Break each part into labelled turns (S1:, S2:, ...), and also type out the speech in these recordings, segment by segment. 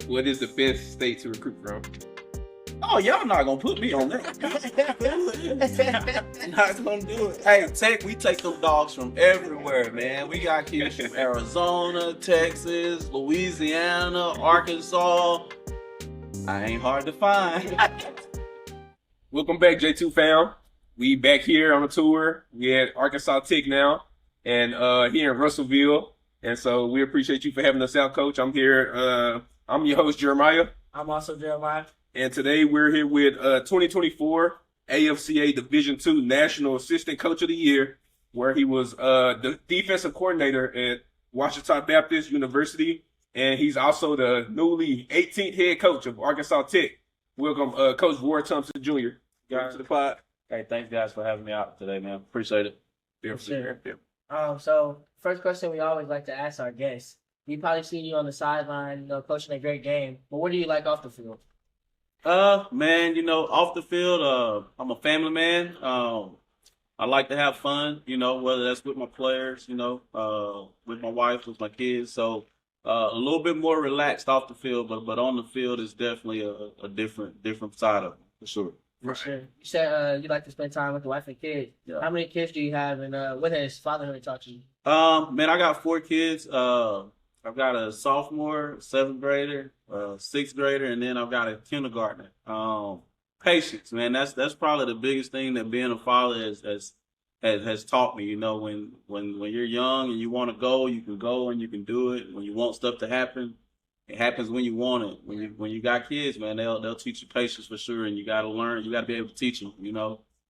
S1: what is the best state to recruit from?
S2: Oh, y'all not gonna put me on that. Not gonna do it. Hey, Tech, we take them dogs from everywhere, man. We got kids from Arizona, Texas, Louisiana, Arkansas. I ain't hard to find.
S1: Welcome back, J2 fam. We back here on a tour. We at Arkansas Tech now, and here in Russellville. And so we appreciate you for having us out, Coach. I'm here. I'm your host, Jeremiah.
S3: I'm also Jeremiah.
S1: And today we're here with 2024 AFCA Division II National Assistant Coach of the Year, where he was the defensive coordinator at Ouachita Baptist University, and he's also the newly 18th head coach of Arkansas Tech. Welcome, Coach Roy Thompson Jr.
S2: Guys, to the pod. Hey, thanks guys for having me out today, man. Appreciate it.
S3: Sure. So first question we always like to ask our guests. We probably seen you on the sideline, coaching a great game, but what do you like off the field?
S2: Man, off the field, I'm a family man. I like to have fun, whether that's with my players, with my wife, with my kids. So a little bit more relaxed off the field, but on the field is definitely a different side of it, for sure.
S3: For sure. You said you like to spend time with the wife and kids. Yeah. How many kids do you have, and what has fatherhood taught you?
S2: Man, I got 4 kids. I've got a sophomore, 7th grader, 6th grader, and then I've got a kindergartner. Patience, man. That's probably the biggest thing that being a father has taught me. When you're young and you want to go, you can go and you can do it. When you want stuff to happen, it happens when you want it. When you got kids, man, they'll teach you patience for sure, and you got to learn. You got to be able to teach them,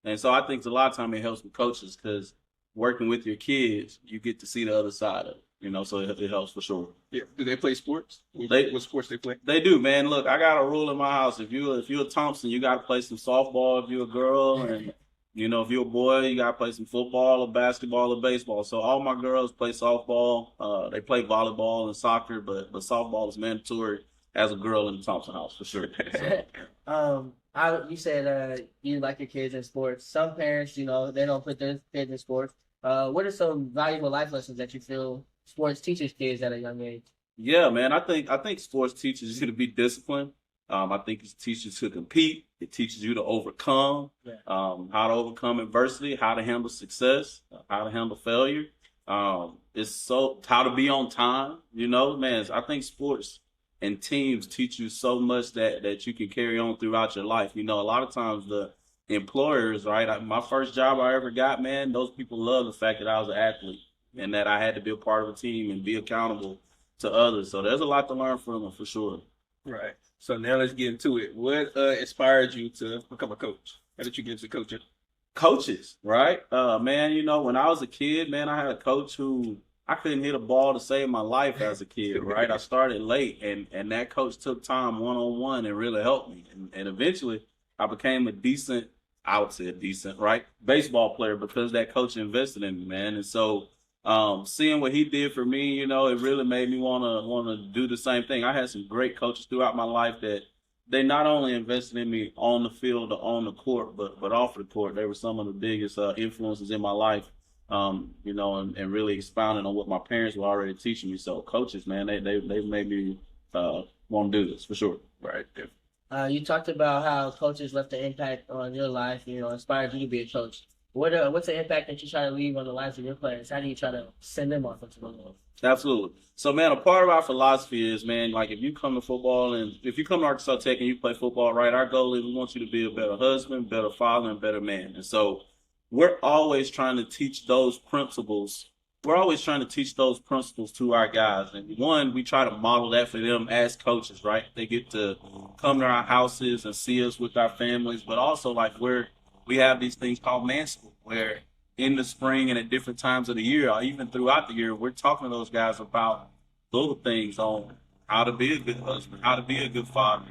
S2: And so I think a lot of time it helps with coaches because working with your kids, you get to see the other side of it. So it helps for sure.
S1: Yeah. Do they play sports? What sports they play?
S2: They do, man. Look, I got a rule in my house. If you're a Thompson, you got to play some softball. If you're a girl, and if you're a boy, you got to play some football or basketball or baseball. So all my girls play softball. They play volleyball and soccer, but softball is mandatory as a girl in the Thompson house for sure. So.
S3: You said you like your kids in sports. Some parents, they don't put their kids in sports. What are some valuable life lessons that you feel sports teaches kids at a young age?
S2: Yeah, man. I think sports teaches you to be disciplined. I think it teaches you to compete. It teaches you to overcome, how to overcome adversity, how to handle success, how to handle failure. It's how to be on time. Man. I think sports and teams teach you so much that you can carry on throughout your life. A lot of times the employers, right? My first job I ever got, man, those people love the fact that I was an athlete and that I had to be a part of a team and be accountable to others. So there's a lot to learn from them for sure.
S1: Right. So now let's get into it. What inspired you to become a coach? How did you get into coaching?
S2: Coaches, right? Man, when I was a kid, man, I had a coach who I couldn't hit a ball to save my life as a kid, right? I started late, and that coach took time one-on-one and really helped me. And eventually I became a decent, right, baseball player because that coach invested in me, man. And so seeing what he did for me, it really made me want to do the same thing. I had some great coaches throughout my life that they not only invested in me on the field or on the court, but off the court. They were some of the biggest influences in my life, and really expounding on what my parents were already teaching me. So coaches, man, they made me want to do this for sure.
S1: Right.
S3: You talked about how coaches left an impact on your life, inspired you to be a coach. What's the impact that you try to leave on the lives of your players? How do you try to send them off into the world?
S2: Absolutely. So, man, a part of our philosophy is, man, like if you come to football and if you come to Arkansas Tech and you play football, right, our goal is we want you to be a better husband, better father, and better man. And so we're always trying to teach those principles. We're always trying to teach those principles to our guys. And one, we try to model that for them as coaches, right? They get to come to our houses and see us with our families, but also like we have these things called man school where in the spring and at different times of the year or even throughout the year, we're talking to those guys about little things on how to be a good husband, how to be a good father,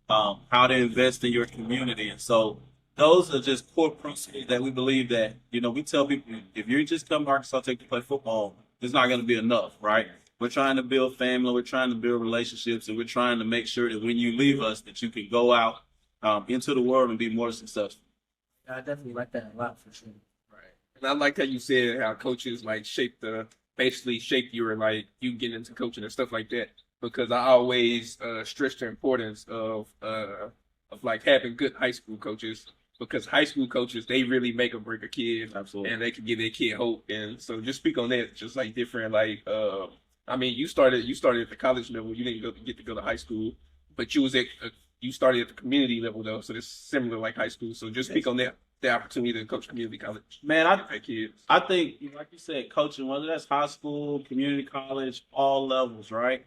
S2: how to invest in your community. And so those are just core principles that we believe that, we tell people if you just come to Arkansas Tech to play football, it's not going to be enough, right? We're trying to build family, we're trying to build relationships, and we're trying to make sure that when you leave us that you can go out into the world and be more successful.
S3: I definitely like that a lot for sure.
S1: Right. And I like how you said how coaches basically shape you or like you get into coaching and stuff like that. because I always stress the importance of like having good high school coaches, because high school coaches, they really make or break a kid.
S2: Absolutely.
S1: And they can give their kid hope. And so just speak on that, just like different, like, I mean, you started at the college level. You didn't get to go to high school, but you started at the community level though. So it's similar like high school. So just speak on that, the opportunity to coach community college.
S2: Man,
S1: Kids.
S2: I think, like you said, coaching, whether that's high school, community college, all levels, right?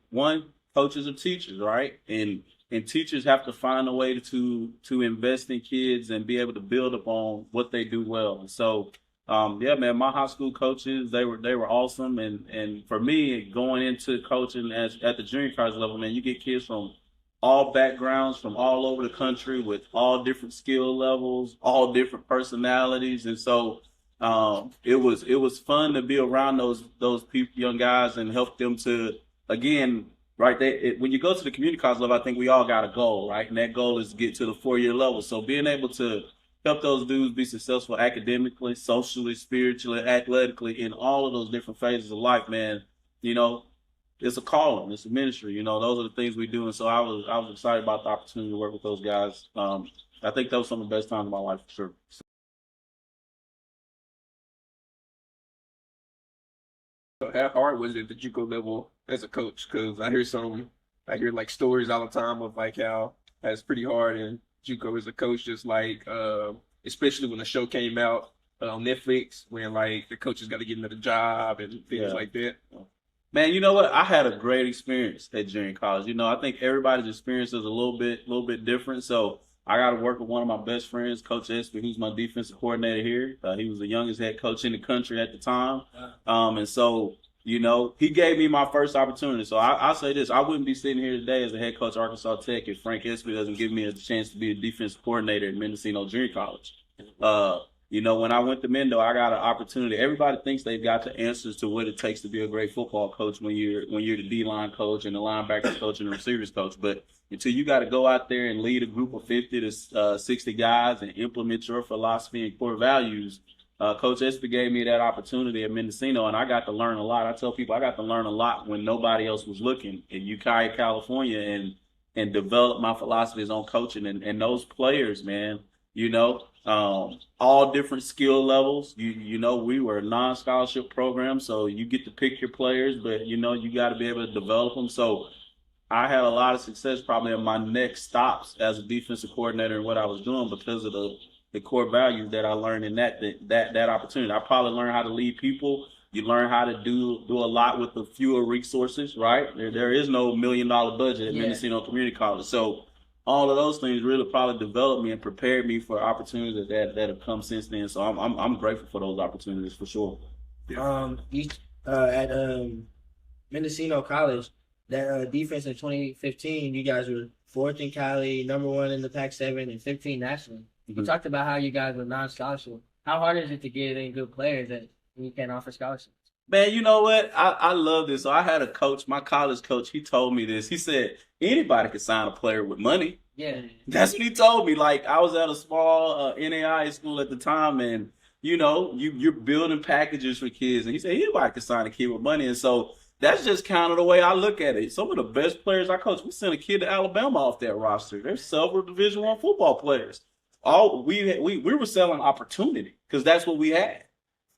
S2: One, coaches are teachers, right? And teachers have to find a way to invest in kids and be able to build upon what they do well. And so, yeah, man, my high school coaches, they were awesome. And for me, going into coaching at the junior college level, man, you get kids from all backgrounds, from all over the country, with all different skill levels, all different personalities. And so it was fun to be around those people, young guys, and help them to, again, right, when you go to the community college level, I think we all got a goal, right? And that goal is to get to the 4-year level. So being able to help those dudes be successful academically, socially, spiritually, athletically, in all of those different phases of life, man, it's a calling, it's a ministry. Those are the things we do. And so I was excited about the opportunity to work with those guys. I think that was some of the best times of my life for sure.
S1: So how hard was it at the JUCO level as a coach? Because I hear like stories all the time of like how it's pretty hard in JUCO as a coach, just like especially when the show came out on Netflix, when like the coaches got to get another job and things like that.
S2: Man, you know what? I had a great experience at junior college. I think everybody's experience is a little bit different. So I got to work with one of my best friends, Coach Espy, who's my defensive coordinator here. He was the youngest head coach in the country at the time. And so, he gave me my first opportunity. So I'll say this. I wouldn't be sitting here today as a head coach at Arkansas Tech if Frank Espy doesn't give me a chance to be a defensive coordinator at Mendocino Junior College. When I went to Mendo, I got an opportunity. Everybody thinks they've got the answers to what it takes to be a great football coach when you're the D-line coach and the linebackers coach and the receivers coach. But until you got to go out there and lead a group of 50 to 60 guys and implement your philosophy and core values, Coach Espy gave me that opportunity at Mendocino, and I got to learn a lot. I tell people I got to learn a lot when nobody else was looking in Ukiah, California, and develop my philosophies on coaching. And those players, man, all different skill levels. We were a non-scholarship program, so you get to pick your players, but you got to be able to develop them. So I had a lot of success probably in my next stops as a defensive coordinator and what I was doing because of the core values that I learned in that opportunity. I probably learned how to lead people. You learn how to do a lot with the fewer resources, right? There is no $1 million budget at Mendocino Community College. So all of those things really probably developed me and prepared me for opportunities that have come since then. So I'm grateful for those opportunities for sure.
S3: At Mendocino College, that defense in 2015, you guys were 4th in Cali, number 1 in the Pac-7, and 15 nationally. You talked about how you guys were non-scholarship. How hard is it to get in good players that you can't offer scholarships?
S2: Man, you know what? I love this. So I had a coach, my college coach, he told me this. He said, anybody can sign a player with money.
S3: Yeah.
S2: That's what he told me. Like, I was at a small NAIA school at the time, and, you're building packages for kids. And he said, anybody can sign a kid with money. And so that's just kind of the way I look at it. Some of the best players I coach, we sent a kid to Alabama off that roster. There's several Division I football players. We were selling opportunity because that's what we had.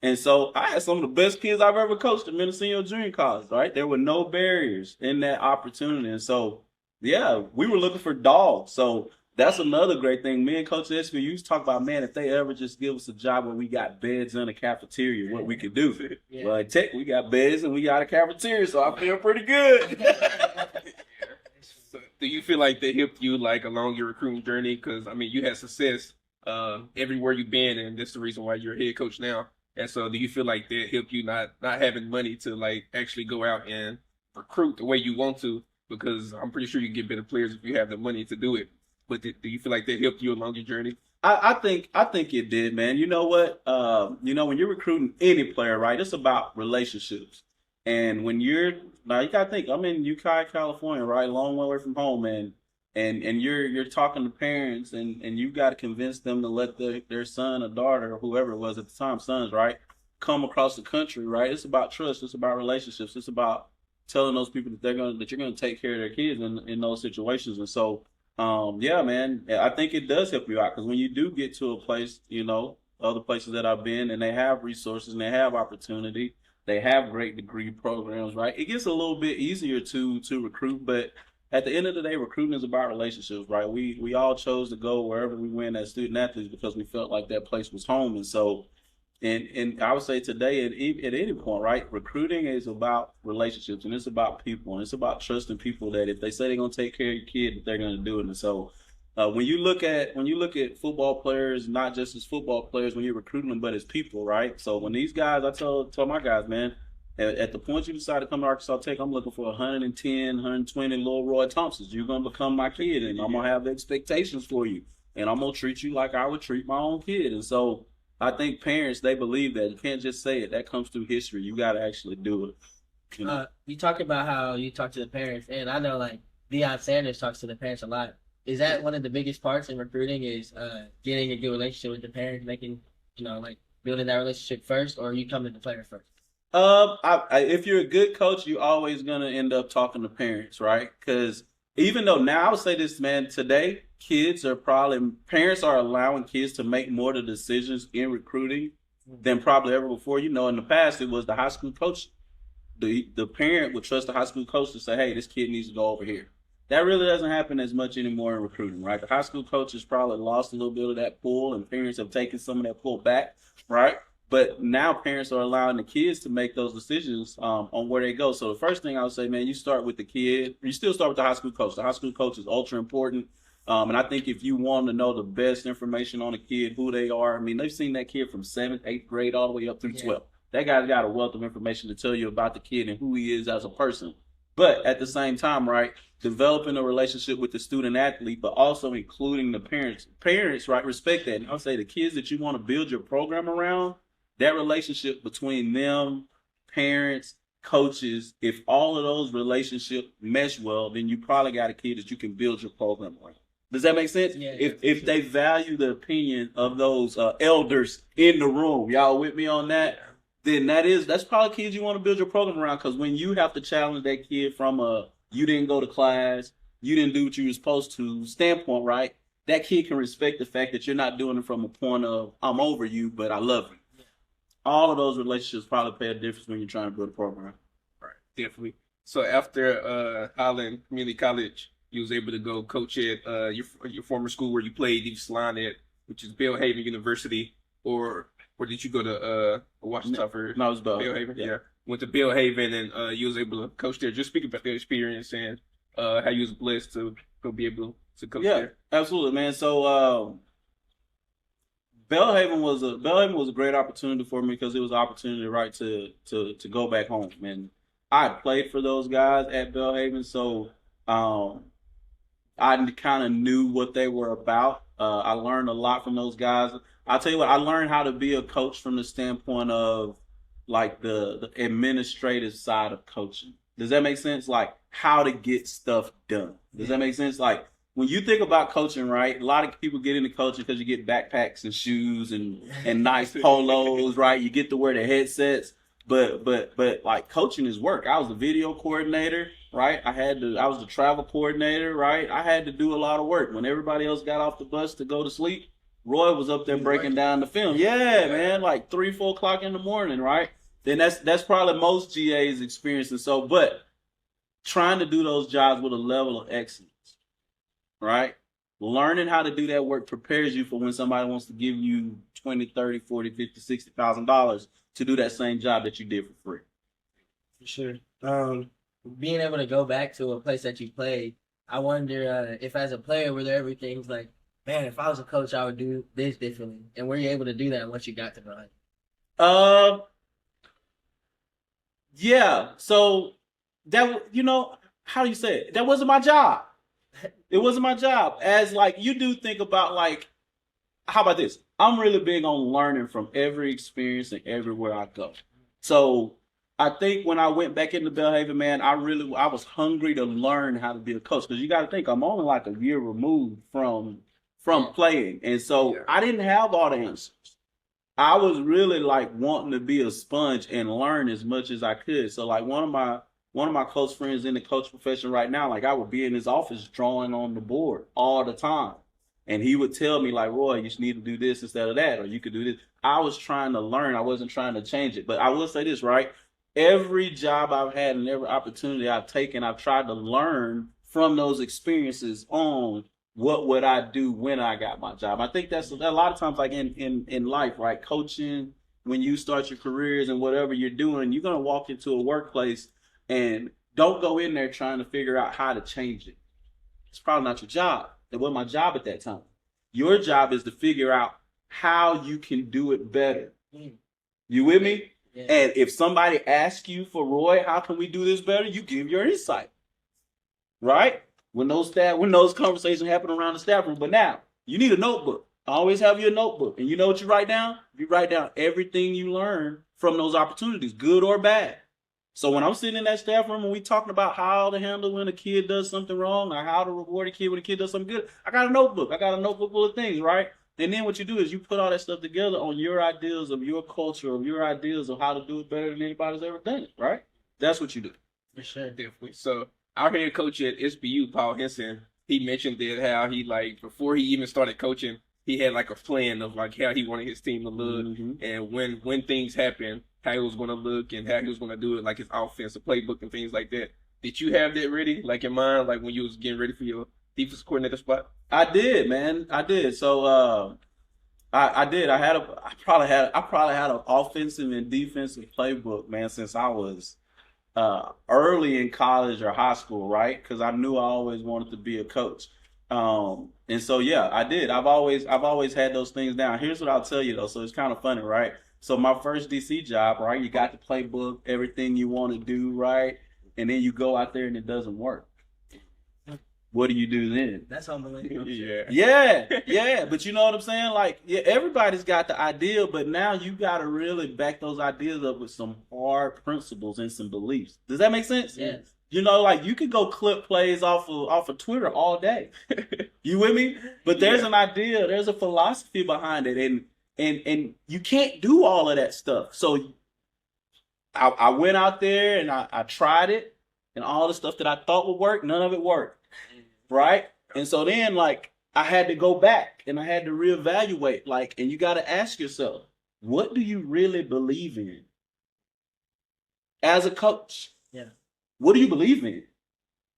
S2: And so I had some of the best kids I've ever coached at Mendocino Junior College, right? There were no barriers in that opportunity. And so, yeah, we were looking for dogs. So that's another great thing. Me and Coach Espy used to talk about, man, if they ever just give us a job where we got beds in a cafeteria, what we could do. Yeah. Well, at Tech, we got beds and we got a cafeteria, so I feel pretty good.
S1: So do you feel like they helped you like along your recruiting journey? Because, I mean, you had success everywhere you've been, and that's the reason why you're a head coach now. And so do you feel like that helped you not having money to like actually go out and recruit the way you want to? Because I'm pretty sure you can get better players if you have the money to do it. But do you feel like that helped you along your journey?
S2: I think it did, man. You know what? When you're recruiting any player, right, it's about relationships. And when you gotta think, I'm in Ukiah, California, right? Long way away from home, man. And you're talking to parents and you got to convince them to let their son or daughter or whoever it was at the time, sons, right, come across the country, right? It's about trust. It's about relationships. It's about telling those people that you're gonna take care of their kids in those situations. And so, yeah, man, I think it does help you out because when you do get to a place, other places that I've been, and they have resources and they have opportunity, they have great degree programs, right? It gets a little bit easier to recruit, but at the end of the day, recruiting is about relationships, right? We all chose to go wherever we went as student athletes because we felt like that place was home. And so, and I would say today at any point, right, recruiting is about relationships and it's about people and it's about trusting people that if they say they're gonna take care of your kid, that they're gonna do it. And so, when you look at football players, not just as football players when you're recruiting them, but as people, right? So when these guys, I tell my guys, man, at the point you decide to come to Arkansas Tech, I'm looking for 110, 120 little Roy Thompsons. You're going to become my kid, and I'm going to have expectations for you. And I'm going to treat you like I would treat my own kid. And so I think parents, they believe that. You can't just say it. That comes through history. You got to actually do it.
S3: You talk about how you talk to the parents, and I know, like, Deion Sanders talks to the parents a lot. Is that one of the biggest parts in recruiting is getting a good relationship with the parents, making, building that relationship first, or are you coming to the player first?
S2: If you're a good coach, you're always going to end up talking to parents, right? Because even though now I would say this, man, today, parents are allowing kids to make more of the decisions in recruiting than probably ever before. In the past, it was the high school coach. The parent would trust the high school coach to say, hey, this kid needs to go over here. That really doesn't happen as much anymore in recruiting, right? The high school coaches probably lost a little bit of that pull, and parents have taken some of that pull back, right? But now parents are allowing the kids to make those decisions on where they go. So the first thing I would say, man, you start with the kid. You still start with the high school coach. The high school coach is ultra important. And I think if you want to know the best information on a kid, who they are, I mean, they've seen that kid from 7th, 8th grade all the way up through 12th. That guy's got a wealth of information to tell you about the kid and who he is as a person. But at the same time, right, developing a relationship with the student athlete, but also including the parents. Parents, right, respect that. And I'll say the kids that you want to build your program around, that relationship between them, parents, coaches, if all of those relationships mesh well, then you probably got a kid that you can build your program around. Does that make sense?
S3: Yeah,
S2: if they value the opinion of those elders in the room, y'all with me on that? Then that's probably kids you want to build your program around, because when you have to challenge that kid from you didn't go to class, you didn't do what you were supposed to standpoint, right? That kid can respect the fact that you're not doing it from a point of I'm over you, but I love you. Yeah. All of those relationships probably pay a difference when you're trying to build a program.
S1: Right, definitely. So after Highland Community College, you was able to go coach at your former school where you played East Line at, which is Belhaven University, or did you go to Ouachita first?
S2: No, it was
S1: Belhaven. Yeah. Went to Belhaven, and you was able to coach there. Just speak about the experience and how you was blessed to go be able to coach there.
S2: Yeah, absolutely, man. So Belhaven was a great opportunity for me because it was an opportunity, right, to go back home. And I played for those guys at Belhaven, so I kind of knew what they were about. I learned a lot from those guys. I'll tell you what, I learned how to be a coach from the standpoint of like the administrative side of coaching. Does that make sense? Like how to get stuff done. Does that make sense? Like when you think about coaching, right? A lot of people get into coaching because you get backpacks and shoes and nice polos, right? You get to wear the headsets. But like coaching is work. I was the video coordinator, right? I was the travel coordinator, right? I had to do a lot of work. When everybody else got off the bus to go to sleep, Roy was up there breaking down the film. Yeah, man, like 3, 4 o'clock in the morning, right? Then that's probably most GA's experience. And so, but trying to do those jobs with a level of excellence, right? Learning how to do that work prepares you for when somebody wants to give you $20, $30, $40, $50, $60,000 to do that same job that you did for free.
S3: For sure. Being able to go back to a place that you played, I wonder if as a player, were there ever things like, man, if I was a coach, I would do this differently. And were you able to do that once you got to Belhaven?
S2: Yeah. So that, how do you say it? That wasn't my job. It wasn't my job. As like, you do think about like, how about this? I'm really big on learning from every experience and everywhere I go. So I think when I went back into Belhaven, man, I was hungry to learn how to be a coach. Because you got to think, I'm only like a year removed from playing. And so I didn't have all the answers. I was really like wanting to be a sponge and learn as much as I could. So like one of one of my close friends in the coach profession right now, like I would be in his office drawing on the board all the time. And he would tell me like, Roy, you just need to do this instead of that, or you could do this. I was trying to learn. I wasn't trying to change it. But I will say this, right? Every job I've had and every opportunity I've taken, I've tried to learn from those experiences on what would I do when I got my job. I think that's a lot of times like in life, right? Coaching, when you start your careers and whatever you're doing, you're going to walk into a workplace and don't go in there trying to figure out how to change it. It's probably not your job. It wasn't my job at that time. Your job is to figure out how you can do it better. You with me?
S3: Yeah.
S2: And if somebody asks you for Roy, how can we do this better? You give your insight. Right? When those conversations happen around the staff room. But now, you need a notebook. Always have your notebook. And you know what you write down? You write down everything you learn from those opportunities, good or bad. So when I'm sitting in that staff room and we talking about how to handle when a kid does something wrong or how to reward a kid when a kid does something good, I got a notebook. I got a notebook full of things, right? And then what you do is you put all that stuff together on your ideas of your culture, of your ideas of how to do it better than anybody's ever done it, right? That's what you do.
S3: For sure.
S1: Definitely. So our head coach at SBU, Paul Henson, he mentioned that how he like before he even started coaching, he had like a plan of like how he wanted his team to look and when things happen, how he was going to look and how he was going to do it, like his offensive playbook and things like that. Did you have that ready, like in mind, like when you was getting ready for your defensive coordinator spot?
S2: I did, man. I did. So I did. I probably had an offensive and defensive playbook, man, since I was early in college or high school, right? Because I knew I always wanted to be a coach. And so yeah, I did. I've always had those things down. Here's what I'll tell you though. So it's kind of funny, right? So my first DC job, right? You got the playbook, everything you want to do, right? And then you go out there and it doesn't work. What do you do then?
S3: That's unbelievable.
S2: Yeah. But you know what I'm saying? Like, yeah, everybody's got the idea, but now you got to really back those ideas up with some hard principles and some beliefs. Does that make sense?
S3: Yes.
S2: You know, like you could go clip plays off of Twitter all day. You with me? But there's an idea, there's a philosophy behind it, and you can't do all of that stuff. So I went out there and I tried it, and all the stuff that I thought would work, none of it worked. Right? And so then like I had to go back and I had to reevaluate, like, and you got to ask yourself, what do you really believe in as a coach?
S3: Yeah.
S2: What do you believe in?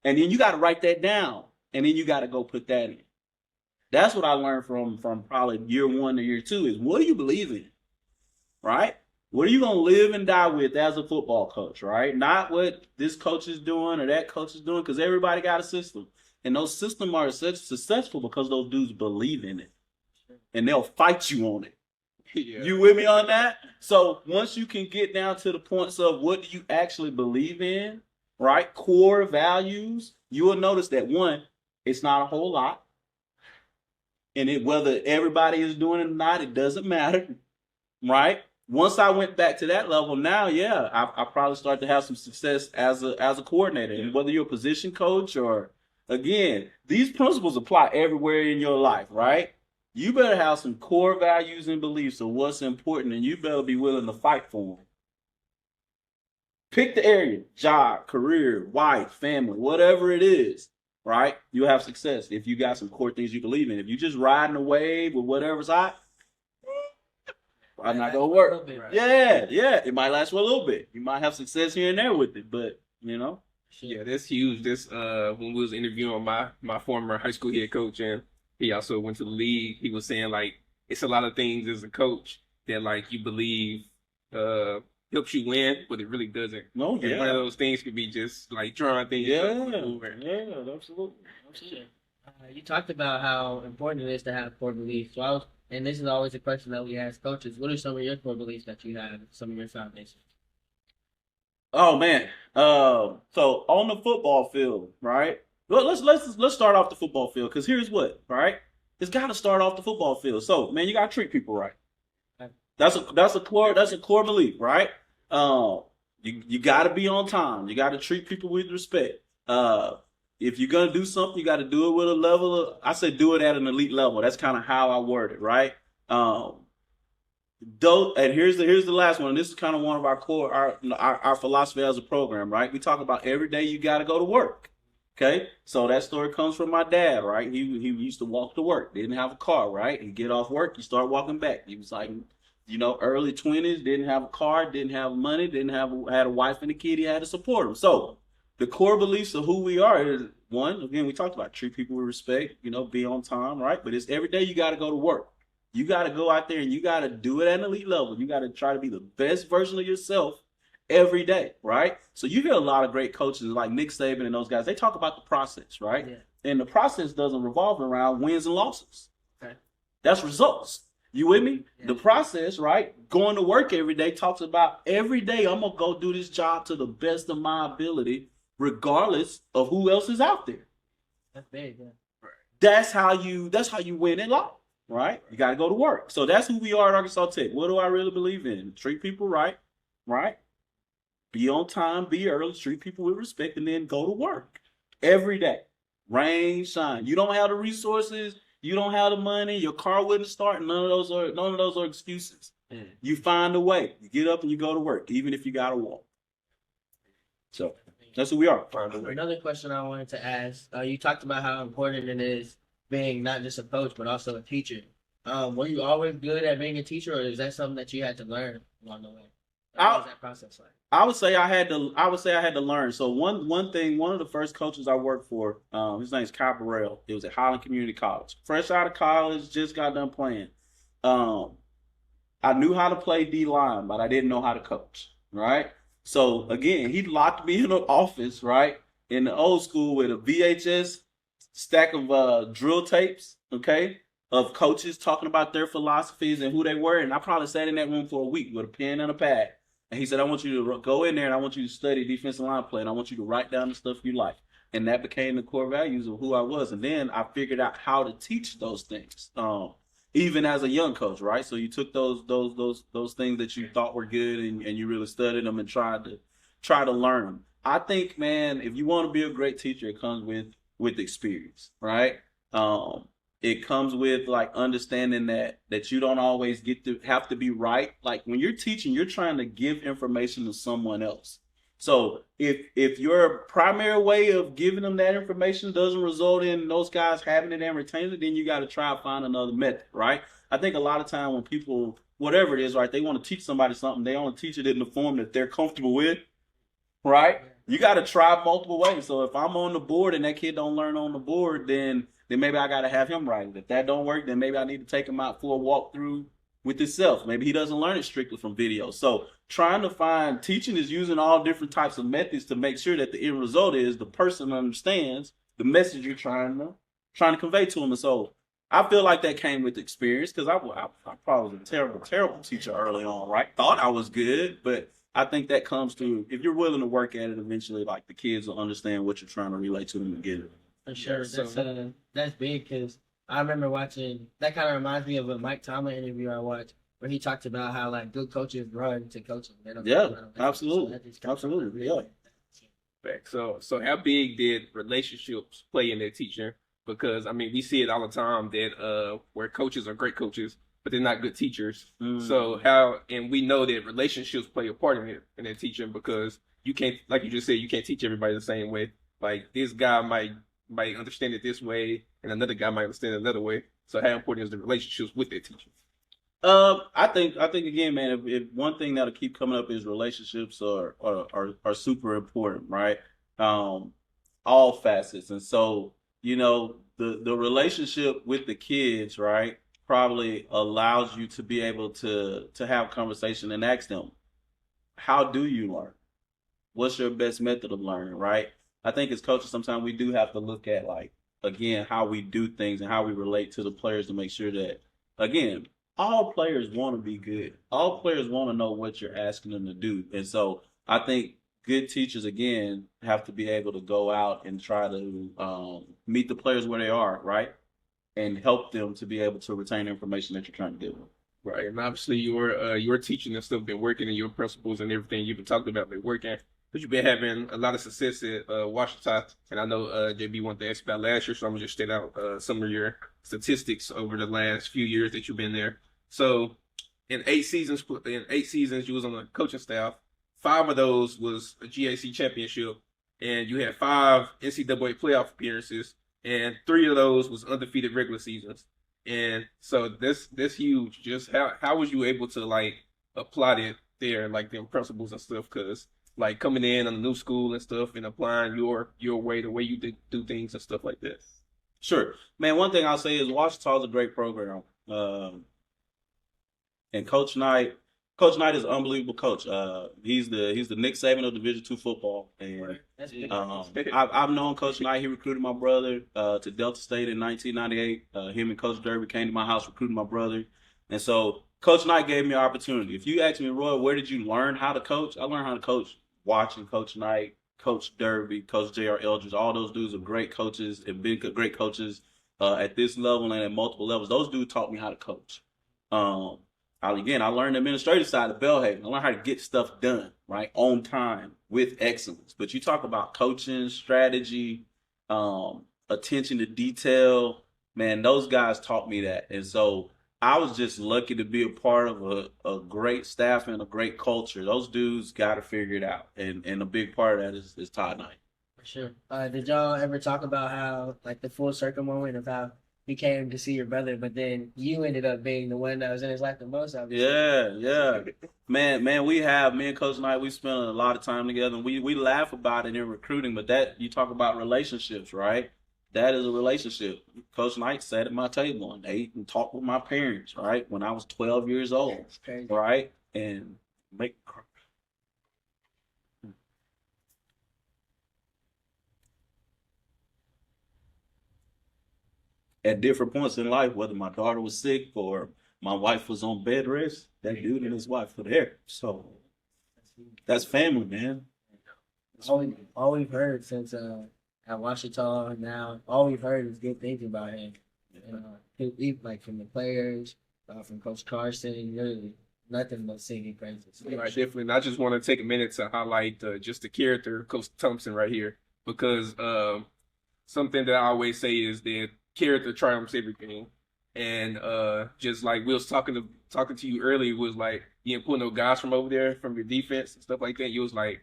S2: And then you got to write that down, and then you got to go put that in. That's what I learned from probably year 1 to year 2 is what do you believe in, right? What are you going to live and die with as a football coach, right? Not what this coach is doing or that coach is doing, because everybody got a system. And those systems are successful because those dudes believe in it. And they'll fight you on it.
S1: Yeah.
S2: You with me on that? So once you can get down to the points of what do you actually believe in, right? Core values, you will notice that one, it's not a whole lot. And whether everybody is doing it or not, it doesn't matter, right? Once I went back to that level, now, yeah, I probably start to have some success as a coordinator. And whether you're a position coach or, again, these principles apply everywhere in your life, right? You better have some core values and beliefs of what's important, and you better be willing to fight for them. Pick the area, job, career, wife, family, whatever it is, right? You'll have success if you got some core things you believe in. If you just riding a wave with whatever's hot, probably not gonna work.
S3: Right?
S2: Yeah, it might last for a little bit. You might have success here and there with it, but you know.
S1: Yeah, that's huge. This when we was interviewing my former high school head coach, and he also went to the league, he was saying like it's a lot of things as a coach that like you believe helps you win, but it really doesn't.
S2: No,
S1: And one of those things could be just like drawing things.
S2: Absolutely.
S3: You talked about how important it is to have core beliefs. So and this is always a question that we ask coaches. What are some of your core beliefs that you have, some of your foundations?
S2: Oh man. So on the football field, right? Well, let's start off the football field, because here's what, right? It's got to start off the football field. So man, you got to treat people right. That's a core belief, right? You got to be on time. You got to treat people with respect. If you're gonna do something, you got to do it with a level of, I say do it at an elite level. That's kind of how I word it, right? Though, and here's the last one. This is kind of one of our core, our philosophy as a program, right? We talk about every day you got to go to work. Okay, so that story comes from my dad, right? He used to walk to work, didn't have a car, right? He'd get off work, he start walking back. He was like, early 20s, didn't have a car, didn't have money, had a wife and a kid, he had to support him. So the core beliefs of who we are is, one, again, we talked about treat people with respect, be on time, right? But it's every day you got to go to work. You got to go out there and you got to do it at an elite level. You got to try to be the best version of yourself every day, right? So you hear a lot of great coaches like Nick Saban and those guys. They talk about the process, right? Yeah. And the process doesn't revolve around wins and losses. Okay. That's results. You with me? Yeah. The process, right? Going to work every day talks about every day I'm going to go do this job to the best of my ability, regardless of who else is out there.
S3: That's big, yeah.
S2: That's how you win in life. Right? You got to go to work. So that's who we are at Arkansas Tech. What do I really believe in? Treat people right? Be on time, be early, treat people with respect, and then go to work every day. Rain, shine. You don't have the resources, you don't have the money, your car wouldn't start. None of those are excuses. You find a way. You get up and you go to work, even if you got to walk. So that's who we are. Find a way.
S3: Another question I wanted to ask. You talked about how important it is being not just a coach, but also a teacher. Were you always good at being a teacher, or is that something that you had to learn along the way? What was that process like?
S2: I would say I had to learn. So one of the first coaches I worked for, his name's Kyle Burrell. It was at Highland Community College. Fresh out of college, just got done playing. I knew how to play D-line, but I didn't know how to coach, right? So again, he locked me in the office, right, in the old school with a VHS stack of drill tapes, okay, of coaches talking about their philosophies and who they were. And I probably sat in that room for a week with a pen and a pad. And he said, I want you to go in there and I want you to study defensive line play and I want you to write down the stuff you like. And that became the core values of who I was. And then I figured out how to teach those things, even as a young coach, right? So you took those things that you thought were good and you really studied them and tried to learn them. I think, man, if you want to be a great teacher, it comes with experience, right? It comes with like understanding that you don't always have to be right. Like when you're teaching, you're trying to give information to someone else. So if your primary way of giving them that information doesn't result in those guys having it and retaining it, then you got to try to find another method, right? I think a lot of time when people, whatever it is, right, they want to teach somebody something, they want to teach it in the form that they're comfortable with, right? You got to try multiple ways. So if I'm on the board and that kid don't learn on the board, then maybe I got to have him write it. If that don't work, then maybe I need to take him out for a walkthrough with himself. Maybe he doesn't learn it strictly from video. So trying to find, teaching is using all different types of methods to make sure that the end result is the person understands the message you're trying to convey to them. And so I feel like that came with experience because I probably was a terrible teacher early on, right? Thought I was good, but I think that comes through, if you're willing to work at it, eventually, like the kids will understand what you're trying to relate to them and get it.
S3: For sure. That's big because I remember watching, that kind of reminds me of a Mike Tomlin interview I watched where he talked about how like good coaches run to coaching.
S2: Absolutely. Absolutely. Yeah.
S1: So how big did relationships play in that teaching? Because I mean, we see it all the time that where coaches are great coaches, but they're not good teachers. So and we know that relationships play a part in that teaching because you can't, like you just said, you can't teach everybody the same way. Like this guy might understand it this way, and another guy might understand it another way. So how important is the relationships with that teacher?
S2: I think again, man, if one thing that'll keep coming up is relationships are super important, right? All facets, and so the relationship with the kids, right, probably allows you to be able to have conversation and ask them, how do you learn? What's your best method of learning, right? I think as coaches, sometimes we do have to look at, like, again, how we do things and how we relate to the players to make sure that, again, all players want to be good. All players want to know what you're asking them to do. And so I think good teachers, again, have to be able to go out and try to meet the players where they are, right? And help them to be able to retain the information that you're trying to give them.
S1: Right. And obviously your teaching and stuff been working and your principles and everything you've been talking about been working. But you've been having a lot of success at Ouachita, and I know JB wanted to ask about last year, so I'm going to just state out some of your statistics over the last few years that you've been there. So in 8 seasons, you was on the coaching staff. 5 of those was a GAC championship, and you had 5 NCAA playoff appearances, and 3 of those was undefeated regular seasons. And so this huge. Just how was you able to like apply it there, like them principles and stuff? Because like coming in on a new school and stuff, and applying your way, the way you do things and stuff like that.
S2: Sure, man. One thing I'll say is Ouachita is a great program, and Coach Knight is an unbelievable coach. He's the Nick Saban of Division II football, and
S3: That's big.
S2: I've known Coach Knight. He recruited my brother to Delta State in 1998. Him and Coach Derby came to my house, recruited my brother, and so Coach Knight gave me an opportunity. If you ask me, Roy, where did you learn how to coach? I learned how to coach watching Coach Knight, Coach Derby, Coach J.R. Eldridge. All those dudes are great coaches and been great coaches at this level and at multiple levels. Those dudes taught me how to coach. I learned the administrative side of Belhaven. I learned how to get stuff done, right, on time with excellence. But you talk about coaching, strategy, attention to detail, man, those guys taught me that. And so I was just lucky to be a part of a great staff and a great culture. Those dudes got to figure it out. And a big part of that is Todd Knight.
S3: For sure. Did y'all ever talk about how, like, the full circle moment of how he came to see your brother, but then you ended up being the one that was in his life the most?
S2: Yeah. Man, me and Coach Knight, we spent a lot of time together, and we laugh about it in recruiting, but that, you talk about relationships, right? That is a relationship. Coach Knight sat at my table and ate and talked with my parents, right, when I was 12 years old,
S3: That's crazy.
S2: right? And at different points in life, whether my daughter was sick or my wife was on bed rest, that dude and his wife were there. So that's family, man.
S3: All we've heard since at Ouachita now, all we've heard is good things about him. Like from the players, from Coach Carson, really nothing but singing praises.
S1: Right, definitely. And I just want to take a minute to highlight just the character of Coach Thompson right here, because something that I always say is that character triumphs everything. And just like we was talking to you earlier, was like you didn't pull no guys from over there from your defense and stuff like that. You was like,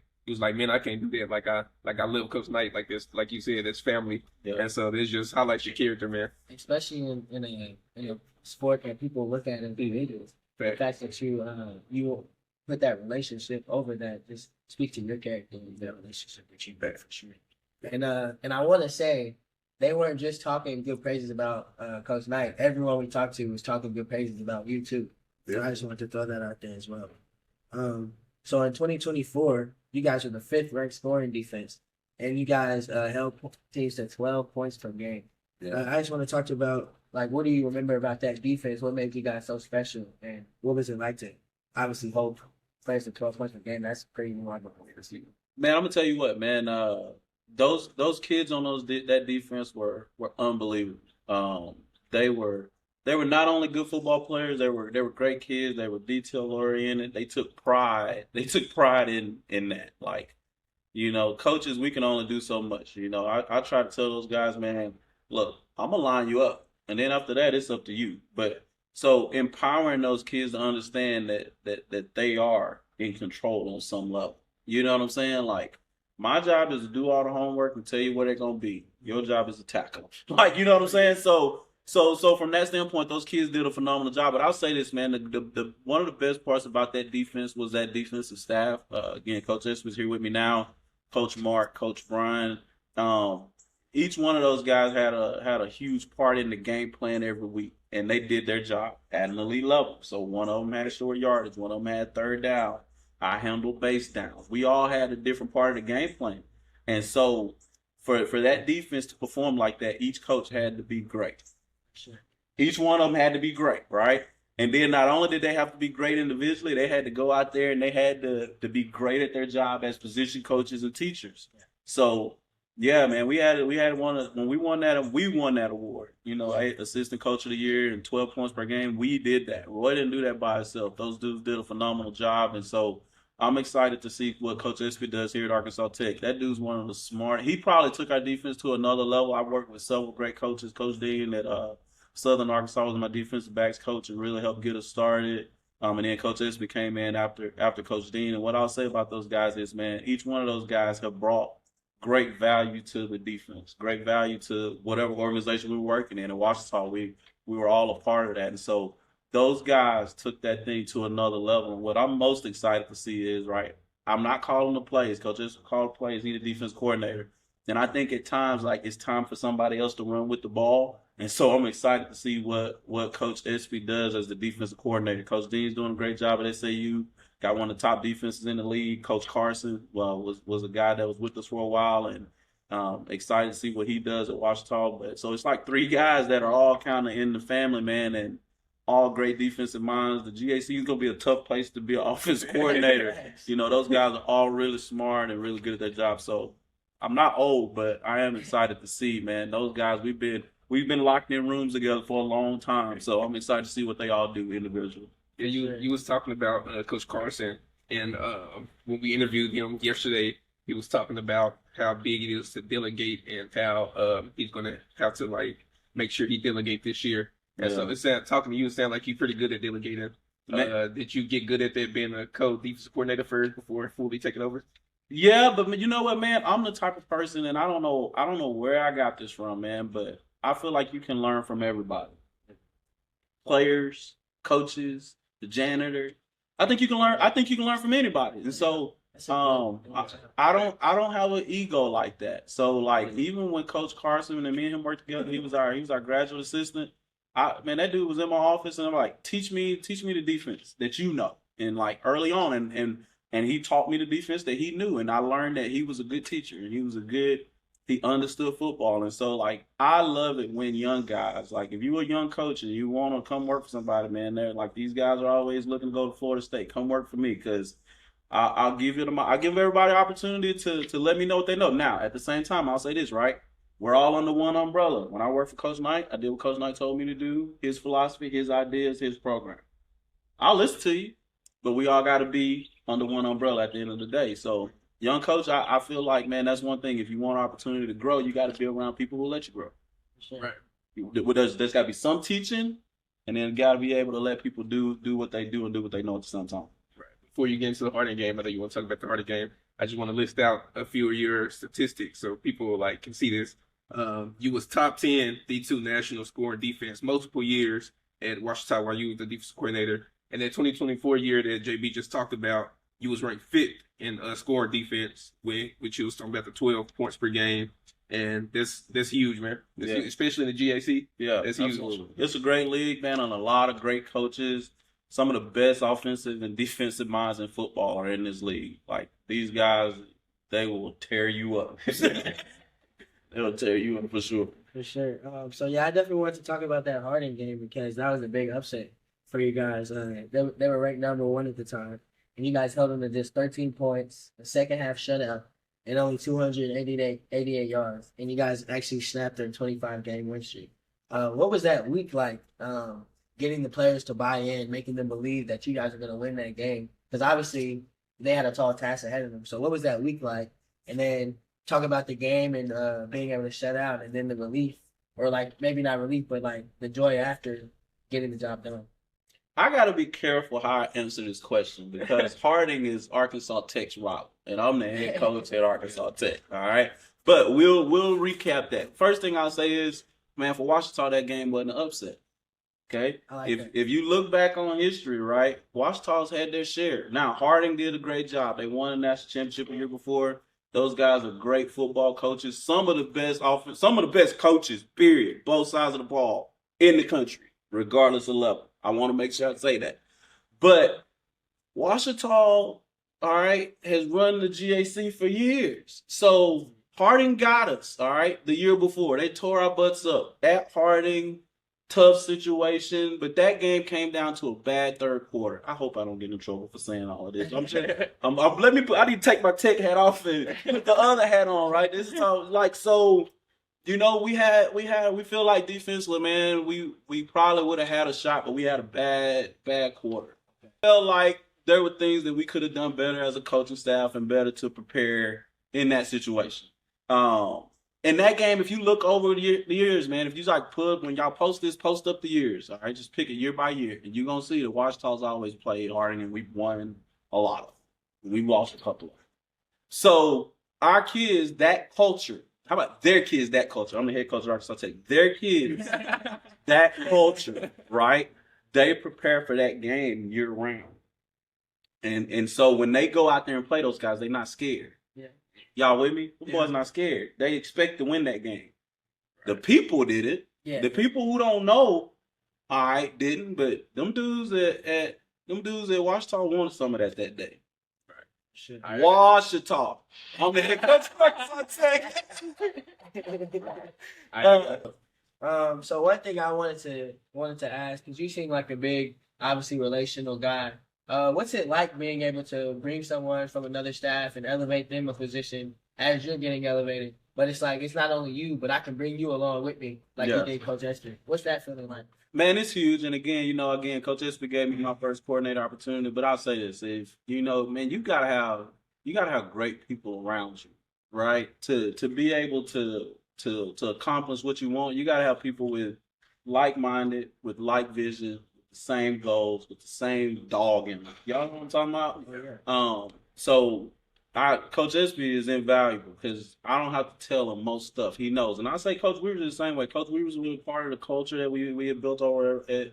S1: man, I can't do that. Like I love Coach Knight like this, like you said, it's family.
S2: Yeah.
S1: And so this just highlights your character, man.
S3: Especially in a sport that people look at as individuals. The fact that you put that relationship over that just speaks to your character and that relationship that you bear for sure. And I want to say, they weren't just talking good praises about Coach Knight. Everyone we talked to was talking good praises about you too. So I just wanted to throw that out there as well. So in 2024, you guys are the 5th ranked scoring defense, and you guys held teams to 12 points per game.
S2: Yeah.
S3: I just want to talk to you about, like, what do you remember about that defense? What made you guys so special, and what was it like to obviously hold players to 12 points per game? That's pretty remarkable to see.
S2: Man, I'm gonna tell you what, man. Those kids on that defense were unbelievable. They were not only good football players. They were great kids. They were detail oriented. They took pride. In that. Like, coaches, we can only do so much. I try to tell those guys, man, look, I'm gonna line you up, and then after that, it's up to you. But so empowering those kids to understand that they are in control on some level. You know what I'm saying? Like, my job is to do all the homework and tell you where they're gonna be. Your job is to tackle them. Like, you know what I'm saying? So from that standpoint, those kids did a phenomenal job. But I'll say this, man, the one of the best parts about that defense was that defensive staff. Again, Coach S was here with me now, Coach Mark, Coach Brian. Each one of those guys had a huge part in the game plan every week, and they did their job at an elite level. So one of them had short yardage, one of them had third down. I handled base downs. We all had a different part of the game plan. And so for that defense to perform like that, each coach had to be great.
S3: Sure.
S2: Each one of them had to be great, right? And then not only did they have to be great individually, they had to go out there and they had to be great at their job as position coaches and teachers. Yeah. So, yeah, man, we had when we won that award. Assistant coach of the year and 12 points per game. We did that. Roy didn't do that by himself. Those dudes did a phenomenal job, and so I'm excited to see what Coach Espy does here at Arkansas Tech. That dude's one of the smart. He probably took our defense to another level. I worked with several great coaches. Coach Dean at Southern Arkansas was my defensive backs coach and really helped get us started. And then Coach Espy came in after Coach Dean. And what I'll say about those guys is, man, each one of those guys have brought great value to the defense, great value to whatever organization we were working in. In Ouachita, we were all a part of that. And so those guys took that thing to another level. And what I'm most excited to see is, right, I'm not calling the plays. Coach Espy called the plays. He's the defense coordinator. And I think at times, like, it's time for somebody else to run with the ball. And so I'm excited to see what Coach Espy does as the defensive coordinator. Coach Dean's doing a great job at SAU. Got one of the top defenses in the league. Coach Carson was a guy that was with us for a while, and excited to see what he does at Ouachita. But so it's like three guys that are all kind of in the family, man, and all great defensive minds. The GAC is going to be a tough place to be an offensive coordinator. You know, those guys are all really smart and really good at their job. So I'm not old, but I am excited to see, man, those guys. We've been locked in rooms together for a long time, so I'm excited to see what they all do individually.
S1: Yeah, you was talking about Coach Carson, and when we interviewed him yesterday, he was talking about how big it is to delegate and how he's going to have to like make sure he delegate this year. And so talking to you, it sounds like you're pretty good at delegating. Did you get good at that being a co-defensive coordinator first before fully taking over?
S2: Yeah, but you know what, man? I'm the type of person, and I don't know where I got this from, man, but I feel like you can learn from everybody. Players, coaches, the janitor. I think you can learn from anybody. And so I don't have an ego like that. So like even when Coach Carson and me and him worked together, he was our graduate assistant. That dude was in my office, and I'm like, teach me the defense that you know. And like early on, and he taught me the defense that he knew, and I learned that he was a good teacher, and he understood football. And so, like, I love it when young guys, like, if you're a young coach and you want to come work for somebody, man, they're like, these guys are always looking to go to Florida State. Come work for me, because I'll give everybody an opportunity to let me know what they know. Now, at the same time, I'll say this, right? We're all under one umbrella. When I worked for Coach Knight, I did what Coach Knight told me to do, his philosophy, his ideas, his program. I'll listen to you, but we all got to be under one umbrella at the end of the day. So, young coach, I feel like, man, that's one thing. If you want an opportunity to grow, you got to be around people who let you grow.
S3: Sure.
S1: Right.
S2: There's got to be some teaching, and then got to be able to let people do what they do and do what they know at the same time.
S1: Right. Before you get into the Harding game, I think you want to talk about the Harding game. I just want to list out a few of your statistics so people like can see this. You was top 10 D2 national scoring defense multiple years at Ouachita while you was the defensive coordinator. And that 2024 year that JB just talked about, you was ranked 5th in scoring defense, which you was talking about the 12 points per game. And that's huge, man. Huge, especially in the GAC.
S2: Yeah,
S1: that's
S2: absolutely.
S1: huge.
S2: It's a great league, man, and a lot of great coaches. Some of the best offensive and defensive minds in football are in this league. Like, these guys, they will tear you up. They'll tear you up for sure.
S3: For sure. So, yeah, I definitely wanted to talk about that Harding game because that was a big upset for you guys. They were ranked number 1 at the time, and you guys held them to just 13 points, a second half shutout, and only 288 yards. And you guys actually snapped their 25-game win streak. What was that week like, getting the players to buy in, making them believe that you guys are going to win that game? Because obviously they had a tall task ahead of them. So what was that week like? And then talk about the game and being able to shut out, and then the relief, or like maybe not relief, but like the joy after getting the job done.
S2: I got to be careful how I answer this question because Harding is Arkansas Tech's rival, and I'm the head coach at Arkansas Tech, all right? But we'll recap that. First thing I'll say is, man, for Ouachita, that game wasn't an upset, okay? If you look back on history, right, Ouachita's had their share. Now, Harding did a great job. They won a national championship a year before. Those guys are great football coaches. Some of the best coaches, period, both sides of the ball in the country, regardless of level. I want to make sure I say that. But Ouachita, all right, has run the GAC for years. So Harding got us, all right, the year before. They tore our butts up at Harding. Tough situation, but that game came down to a bad third quarter. I hope I don't get in trouble for saying all of this. I need to take my tech hat off and put the other hat on, right? This is how, like, so, you know, we feel like defensively, man, we probably would have had a shot, but we had a bad quarter. Felt like there were things that we could have done better as a coaching staff and better to prepare in that situation. In that game, if you look over the years, man, if you like when y'all post up the years, all right, just pick it year by year, and you're gonna see the Ouachita's always played hard, and we've won a lot of them. We've lost a couple of them. So our kids, that culture. How about their kids, that culture? I'm the head coach of Arkansas Tech. Their kids, that culture, right? They prepare for that game year round, and so when they go out there and play those guys, they're not scared.
S3: Yeah.
S2: Y'all with me? The boys not scared. They expect to win that game. The people did it.
S3: Yeah.
S2: The people who don't know, all right, didn't. But them dudes at Ouachita wanted some of that day.
S3: Right. Sure.
S2: Ouachita. I'm the head coach of Arkansas Tech.
S3: So one thing I wanted to ask, because you seem like a big, obviously relational guy. What's it like being able to bring someone from another staff and elevate them a position as you're getting elevated? But it's like, it's not only you, but I can bring you along with me, like you did Coach Esper. What's that feeling like?
S2: Man, it's huge. And again, Coach Esper gave me my first coordinator opportunity. But I'll say this: if man, you gotta have great people around you, right? To be able to accomplish what you want, you gotta have people with like-minded, with like vision, same goals, with the same dog in them. Y'all know what I'm talking about?
S3: Oh, yeah.
S2: So Coach SB is invaluable because I don't have to tell him most stuff. He knows. And I say Coach Weavers is the same way. Coach Weavers was part of the culture that we had built over at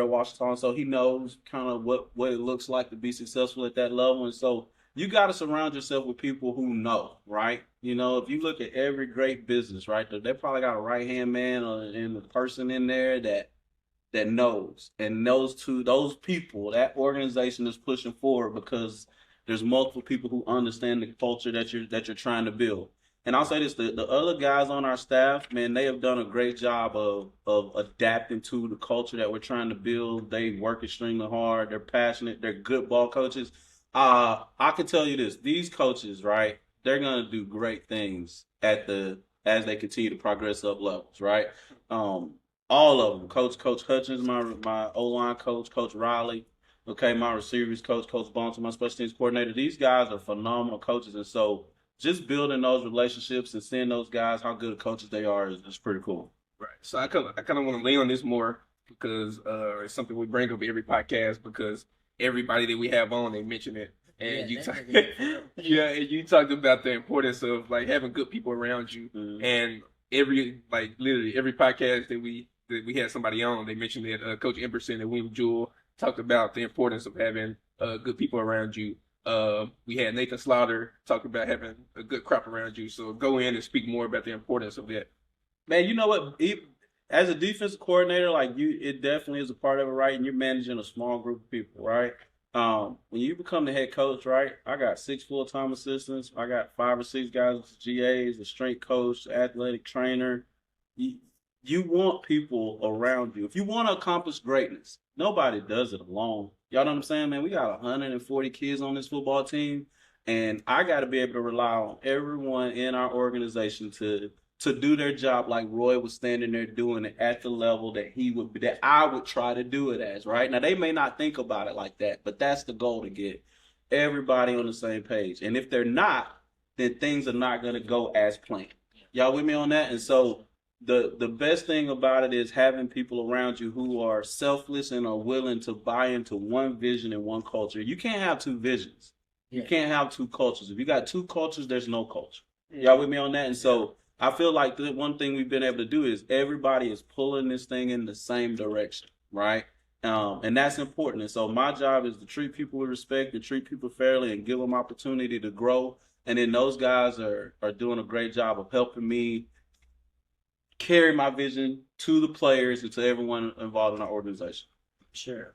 S2: Washington. So he knows kind of what it looks like to be successful at that level. And so you got to surround yourself with people who know, right? If you look at every great business, right, they probably got a right-hand man and a person in there that knows, and those people, that organization is pushing forward because there's multiple people who understand the culture that you're trying to build. And I'll say this: the other guys on our staff, man, they have done a great job of adapting to the culture that we're trying to build. They work extremely hard. They're passionate. They're good ball coaches. I can tell you this: these coaches, right, they're gonna do great things as they continue to progress up levels, right? All of them. Coach Hutchins, my O-line coach, Coach Riley, okay, my receivers coach, Coach Bonson, my special teams coordinator. These guys are phenomenal coaches. And so just building those relationships and seeing those guys, how good of coaches they are is pretty cool.
S1: Right. So I kind of want to lay on this more because it's something we bring up every podcast because everybody that we have on, they mention it. And you talked about the importance of like having good people around you. Mm-hmm. And literally every podcast that we had somebody on, they mentioned that Coach Emerson and William Jewell talked about the importance of having good people around you. We had Nathan Slaughter talk about having a good crop around you. So go in and speak more about the importance of that.
S2: Man, you know what? As a defensive coordinator, it definitely is a part of it, right? And you're managing a small group of people, right? When you become the head coach, right? I got 6 full-time assistants. I got 5 or 6 guys, GAs, the strength coach, the athletic trainer. You want people around you. If you want to accomplish greatness, nobody does it alone. Y'all know what I'm saying, man? We got 140 kids on this football team, and I got to be able to rely on everyone in our organization to do their job like Roy was standing there doing it at the level that I would try to do it as, right? Now, they may not think about it like that, but that's the goal, to get everybody on the same page. And if they're not, then things are not going to go as planned. Y'all with me on that? And so the best thing about it is having people around you who are selfless and are willing to buy into one vision and one culture. You can't have 2 visions. You can't have 2 cultures. If you got 2 cultures, there's no culture. Y'all with me on that? And so I feel like the one thing we've been able to do is everybody is pulling this thing in the same direction, right? And that's important. And so my job is to treat people with respect, to treat people fairly, and give them opportunity to grow. And then those guys are doing a great job of helping me carry my vision to the players and to everyone involved in our organization.
S3: Sure.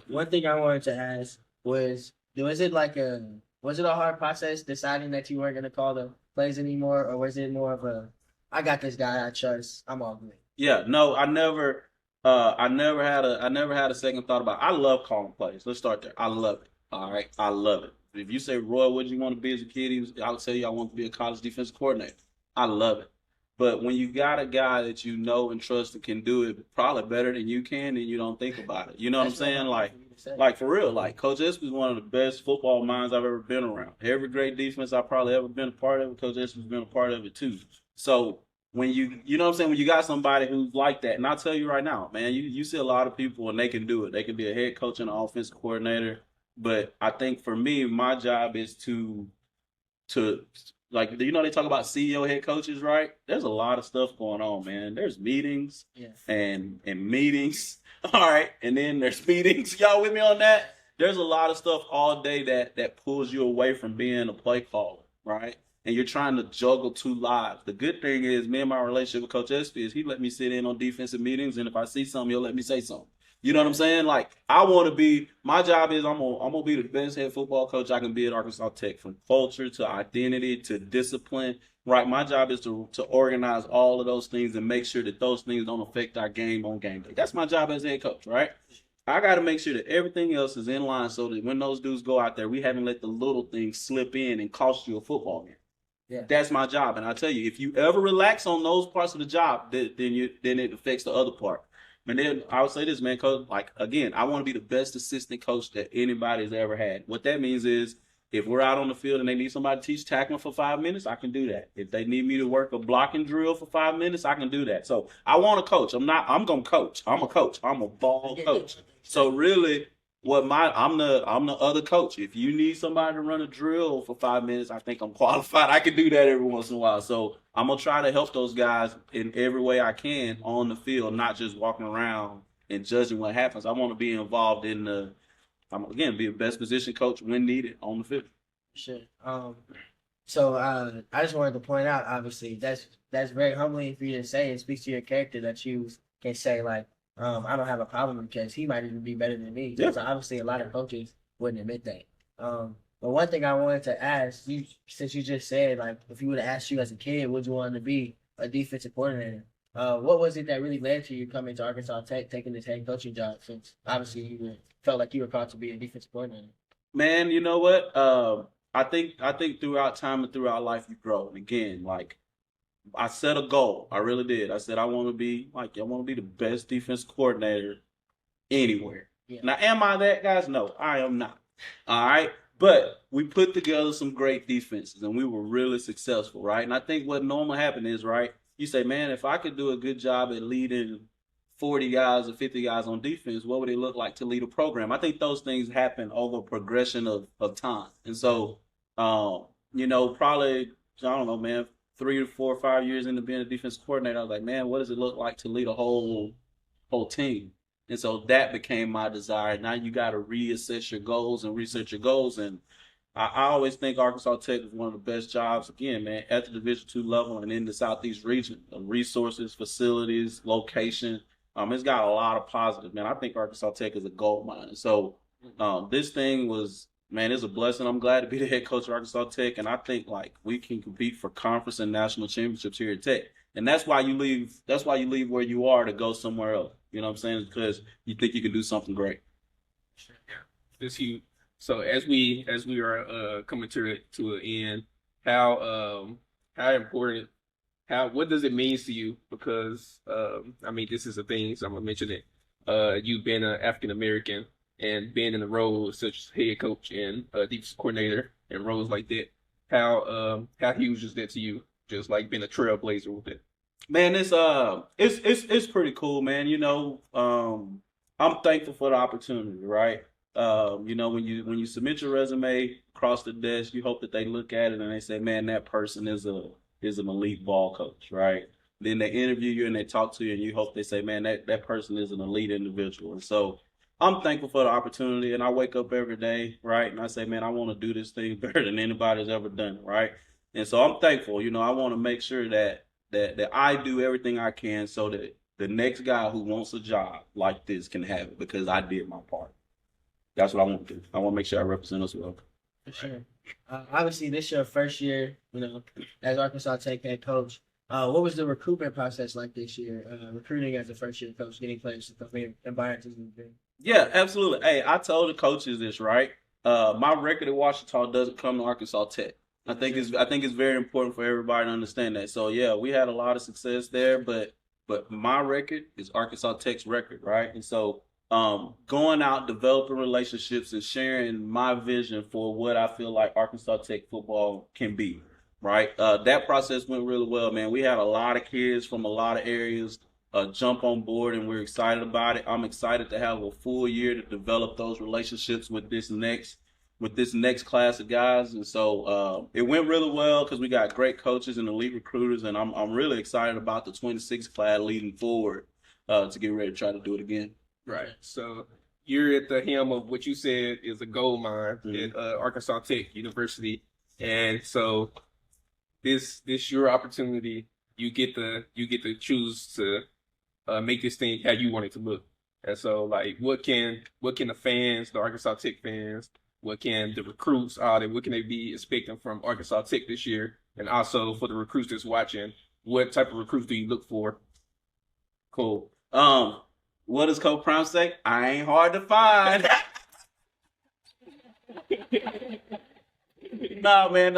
S3: One thing I wanted to ask was it a hard process deciding that you weren't going to call the plays anymore, or was it more of I got this guy I trust, I'm all good? Yeah, no, I never had a second thought about it. I love calling plays. Let's start there. I love it. All right, I love it. If you say, Roy, what did you want to be as a kid? I would tell you I want to be a college defensive coordinator. I love it. But when you got a guy that you know and trust and can do it probably better than you can, then you don't think about it. You know what I'm saying? Like, 100%.
S2: Like, for real, like, Coach Espy is one of the best football minds I've ever been around. Every great defense I've probably ever been a part of, Coach Espy's been a part of it too. So when you know what I'm saying, when you got somebody who's like that, and I'll tell you right now, man, you see a lot of people and they can do it. They can be a head coach and an offensive coordinator. But I think for me, my job is to like, you know, they talk about CEO head coaches, right? There's a lot of stuff going on, man. There's meetings and meetings. All right. And then there's meetings. Y'all with me on that? There's a lot of stuff all day that pulls you away from being a play caller, right? And you're trying to juggle two lives. The good thing is, me and my relationship with Coach Espy is he let me sit in on defensive meetings, and if I see something, he'll let me say something. You know what I'm saying? Like, I want to be, my job is I'm gonna be the best head football coach I can be at Arkansas Tech, from culture to identity to discipline, right? My job is to organize all of those things and make sure that those things don't affect our game on game day. That's my job as head coach, right? I got to make sure that everything else is in line so that when those dudes go out there, we haven't let the little things slip in and cost you a football game.
S3: Yeah.
S2: That's my job. And I tell you, if you ever relax on those parts of the job, then it affects the other part. And then I would say this, man, coach, like, again, I want to be the best assistant coach that anybody's ever had. What that means is, if we're out on the field and they need somebody to teach tackling for 5 minutes, I can do that. If they need me to work a blocking drill for 5 minutes, I can do that. So I want to coach. I'm going to coach. I'm a coach. I'm a ball coach. So really, I'm the other coach. If you need somebody to run a drill for 5 minutes, I think I'm qualified. I can do that every once in a while. So I'm going to try to help those guys in every way I can on the field, not just walking around and judging what happens. I want to be involved in be a best position coach when needed on the field.
S3: Sure. So I just wanted to point out, obviously, that's very humbling for you to say. It speaks to your character that you can say, like, I don't have a problem because he might even be better than me.
S2: Yeah.
S3: So obviously a lot of coaches wouldn't admit that. But one thing I wanted to ask you, since you just said, like, if you would have asked you as a kid, would you want to be a defensive coordinator? What was it that really led to you coming to Arkansas Tech, taking this head coaching job, since obviously you felt like you were called to be a defensive coordinator?
S2: Man, you know what? I think throughout time and throughout life you grow. And again, like, I set a goal. I really did. I said I want to be the best defense coordinator anywhere. Yeah. Now, am I that, guys? No, I am not. All right. But we put together some great defenses and we were really successful, right? And I think what normally happens is, right, you say, man, if I could do a good job at leading 40 guys or 50 guys on defense, what would it look like to lead a program? I think those things happen over progression of time. And so, probably, I don't know, man, 3 or 4 or 5 years into being a defensive coordinator, I was like, man, what does it look like to lead a whole team? And so that became my desire. Now you got to reassess your goals and research your goals. And I always think Arkansas Tech is one of the best jobs, again, man, at the Division II level and in the Southeast region. The resources, facilities, location. It's got a lot of positive, man. I think Arkansas Tech is a gold mine. So this thing was, man, it's a blessing. I'm glad to be the head coach of Arkansas Tech. And I think, like, we can compete for conference and national championships here at Tech. And that's why you leave where you are to go somewhere else. You know what I'm saying? Because you think you can do something great.
S1: This huge. So as we are coming to an end, how important, what does it mean to you? Because this is a thing, so I'm gonna mention it. You being an African American and being in a role such as head coach and defensive coordinator and roles like that, how huge is that to you? Just like being a trailblazer with it.
S2: Man, it's pretty cool, man. I'm thankful for the opportunity, right? When you submit your resume across the desk, you hope that they look at it and they say, man, that person is an elite ball coach, right? Then they interview you and they talk to you and you hope they say, man, that person is an elite individual. And so I'm thankful for the opportunity, and I wake up every day, right? And I say, man, I want to do this thing better than anybody's ever done it, right? And so I'm thankful. I want to make sure that I do everything I can so that the next guy who wants a job like this can have it because I did my part. That's what I want to do. I want to make sure I represent us well.
S3: For sure. Obviously, this is your first year, as Arkansas Tech head coach. What was the recruitment process like this year? Recruiting as a first-year coach, getting players to come in and buy into the thing.
S2: Yeah, absolutely. Hey, I told the coaches this, right? My record at Ouachita doesn't come to Arkansas Tech. I think it's very important for everybody to understand that. So yeah, we had a lot of success there, but my record is Arkansas Tech's record, right? And so going out, developing relationships, and sharing my vision for what I feel like Arkansas Tech football can be. Right, that process went really well, man. We had a lot of kids from a lot of areas jump on board, and we're excited about it. I'm excited to have a full year to develop those relationships with this next class of guys, and so it went really well because we got great coaches and elite recruiters, and I'm really excited about the 26 class leading forward to get ready to try to do it again.
S1: Right. So you're at the helm of what you said is a gold mine at Arkansas Tech University, and so this your opportunity. You get to choose to make this thing how you want it to look. And so, like, what can the fans, the Arkansas Tech fans, what can the recruits, what can they be expecting from Arkansas Tech this year? And also for the recruits that's watching, what type of recruits do you look for?
S2: Cool. What does Coach Prime say? I ain't hard to find. No, man.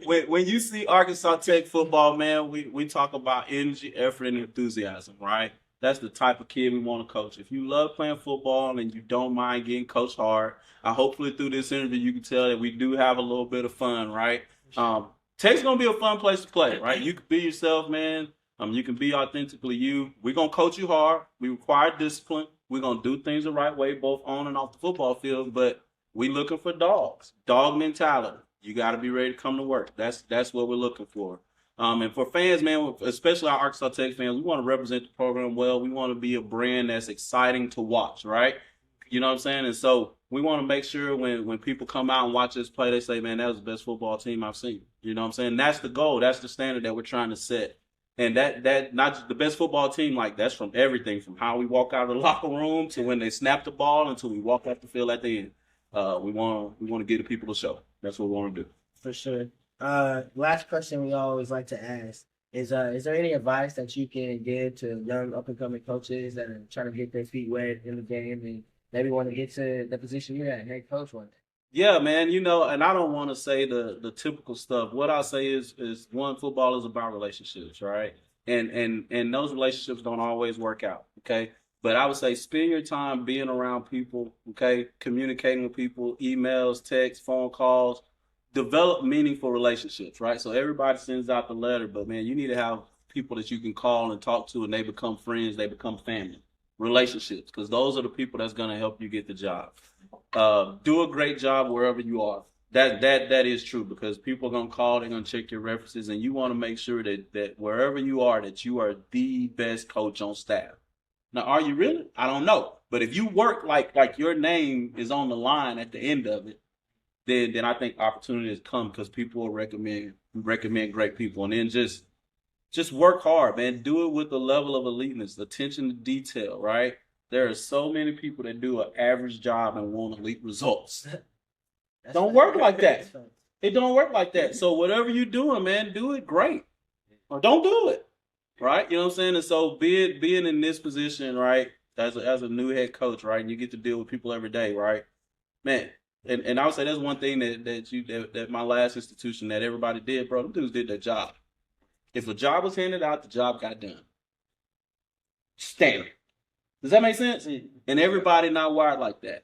S2: When you see Arkansas Tech football, man, we talk about energy, effort, and enthusiasm, right? That's the type of kid we want to coach. If you love playing football and you don't mind getting coached hard, hopefully through this interview you can tell that we do have a little bit of fun, right? Tech's gonna be a fun place to play, right? You can be yourself, man. You can be authentically you. We're gonna coach you hard. We require discipline. We're gonna do things the right way, both on and off the football field, but we looking for dogs, dog mentality. You got to be ready to come to work. That's what we're looking for. And for fans, man, especially our Arkansas Tech fans, we want to represent the program well. We want to be a brand that's exciting to watch, right? You know what I'm saying? And so we want to make sure when people come out and watch us play, they say, man, that was the best football team I've seen. You know what I'm saying? That's the goal. That's the standard that we're trying to set. And that not just the best football team, like that's from everything, from how we walk out of the locker room to when they snap the ball until we walk off the field at the end. We want to give the people a show. That's what we want to do.
S3: For sure. Last question we always like to ask is there any advice that you can give to young up-and-coming coaches that are trying to get their feet wet in the game and maybe want to get to the position you're at, head coach one day?
S2: Yeah, man, and I don't want to say the typical stuff. What I say is one, football is about relationships, right? And those relationships don't always work out, okay? But I would say spend your time being around people, okay, communicating with people, emails, texts, phone calls, develop meaningful relationships, right? So everybody sends out the letter, but, man, you need to have people that you can call and talk to, and they become friends, they become family. Relationships, because those are the people that's going to help you get the job. Do a great job wherever you are. That is true, because people are going to call, they're going to check your references, and you want to make sure that wherever you are, that you are the best coach on staff. Now, are you really? I don't know. But if you work like your name is on the line at the end of it, then I think opportunities come, because people will recommend great people. And then just work hard, man. Do it with a level of eliteness, attention to detail, right? There are so many people that do an average job and want elite results. Don't work like that. It don't work like that. So whatever you're doing, man, do it great. Or don't do it. Right? You know what I'm saying? And so being in this position, right, as a new head coach, right, and you get to deal with people every day, right? Man, and I would say that's one thing that my last institution that everybody did, bro, them dudes did their job. If a job was handed out, the job got done. Standard. Does that make sense? And everybody not wired like that.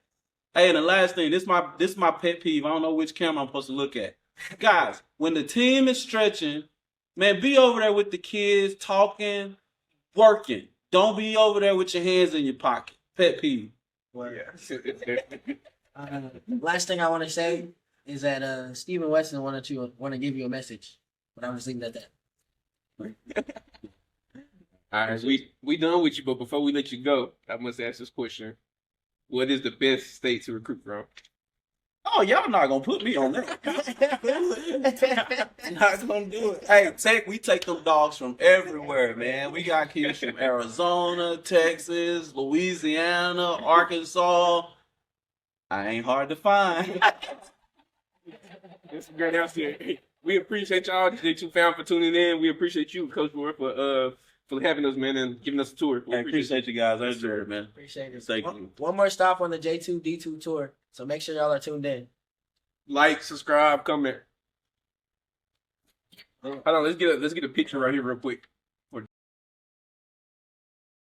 S2: Hey, and the last thing, this my pet peeve. I don't know which camera I'm supposed to look at. Guys, when the team is stretching, man, be over there with the kids, talking, working. Don't be over there with your hands in your pocket. Pet peeve.
S3: Well, last thing I want to say is that Stephen Weston want to give you a message, but I'm just leaving it at that.
S1: All right, we done with you, but before we let you go, I must ask this question: what is the best state to recruit from?
S2: Oh, y'all not gonna put me on that. Not gonna do it. Hey, we take them dogs from everywhere, man. We got kids from Arizona, Texas, Louisiana, Arkansas. I ain't hard to find.
S1: It's a great answer. We appreciate y'all that you found for tuning in. We appreciate you, Coach Roy, for having us, man, and giving us a tour.
S2: I appreciate you guys. I enjoyed it, man.
S3: Appreciate it.
S2: Thank you.
S3: One more stop on the J2D2 tour, so make sure y'all are tuned in.
S1: Like, subscribe, comment. Hold on, let's get a picture right here real quick.